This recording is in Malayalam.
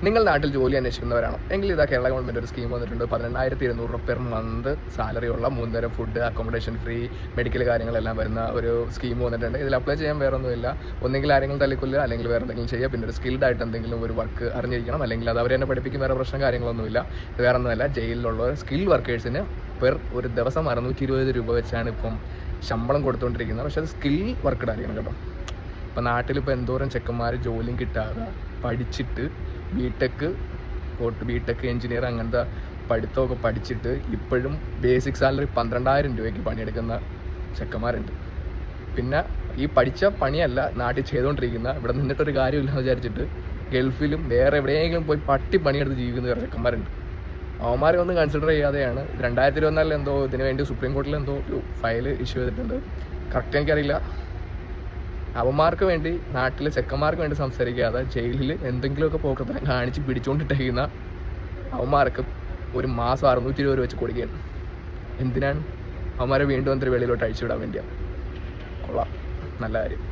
നിങ്ങൾ നാട്ടിൽ ജോലി അന്വേഷിക്കുന്നവരാണോ എങ്കിൽ ഇതാ കേരള ഗവൺമെൻറ് ഒരു സ്കീം വന്നിട്ടുണ്ട്. 18,200 പെർ മന്ത് സാലറിയുള്ള 3 നേരം ഫുഡ്, അക്കോമഡേഷൻ ഫ്രീ, മെഡിക്കൽ കാര്യങ്ങളെല്ലാം വരുന്ന ഒരു സ്കീം വന്നിട്ടുണ്ട്. ഇതിൽ അപ്ലൈ ചെയ്യാൻ വേറെ ഒന്നുമില്ല. ഒന്നെങ്കിൽ ആരെങ്കിലും തല്ലിക്കൊല്ലുക, അല്ലെങ്കിൽ വേറെ എന്തെങ്കിലും ചെയ്യുക, പിന്നെ ഒരു സ്കിൽഡ് ആയിട്ട് എന്തെങ്കിലും ഒരു വർക്ക് അറിഞ്ഞിരിക്കണം, അല്ലെങ്കിൽ അത് അവർ തന്നെ പഠിപ്പിക്കും. വേറെ പ്രശ്നം കാര്യങ്ങളൊന്നുമില്ല. ഇത് വേറെ ഒന്നുമല്ല, ജയിലിലുള്ള സ്കിൽ വർക്കേഴ്സിന് ഒരു ദിവസം 620 രൂപ വെച്ചാണ് ഇപ്പം ശമ്പളം കൊടുത്തുകൊണ്ടിരിക്കുന്നത്. പക്ഷേ അത് സ്കിൽ വർക്കഡ് ആയിരിക്കണം കേട്ടോ. ഇപ്പം നാട്ടിലിപ്പോൾ എന്തോരം ചെക്കന്മാർ ജോലിയും കിട്ടാതെ പഠിച്ചിട്ട് ബിടെക് എഞ്ചിനീയർ അങ്ങനത്തെ പഠിത്തമൊക്കെ പഠിച്ചിട്ട് ഇപ്പോഴും ബേസിക് സാലറി 12,000 രൂപയ്ക്ക് പണിയെടുക്കുന്ന ചെക്കന്മാരുണ്ട്. പിന്നെ ഈ പഠിച്ച പണിയല്ല നാട്ടിൽ ചെയ്തുകൊണ്ടിരിക്കുന്ന, ഇവിടെ നിന്നിട്ടൊരു കാര്യമില്ലെന്ന് വിചാരിച്ചിട്ട് ഗൾഫിലും വേറെ എവിടെയെങ്കിലും പോയി പണിയെടുത്ത് ജീവിക്കുന്ന വേറെ ചെക്കന്മാരുണ്ട്. അവന്മാരെ ഒന്നും കൺസിഡർ ചെയ്യാതെയാണ് 2024 എന്തോ ഇതിനു വേണ്ടി സുപ്രീം കോടതിയിൽ എന്തോ ഒരു ഫയൽ ഇഷ്യൂ ചെയ്തിട്ടുണ്ട്. കറക്റ്റ് എനിക്കറിയില്ല. അവന്മാർക്ക് വേണ്ടി, നാട്ടിലെ ചെക്കന്മാർക്ക് വേണ്ടി സംസാരിക്കാതെ ജയിലിൽ എന്തെങ്കിലുമൊക്കെ പോക്കത്തരം കാണിച്ച് പിടിച്ചുകൊണ്ടിട്ടിരിക്കുന്ന അവന്മാർക്ക് ഒരു മാസം 620 രൂപ വെച്ച് കൊടുക്കുകയാണ്. എന്തിനാണ്? അവന്മാരെ വീണ്ടും വെളിയിലോട്ട് അഴിച്ചുവിടാൻ വേണ്ടിയാണ്. കൊള്ളാം, നല്ല കാര്യം.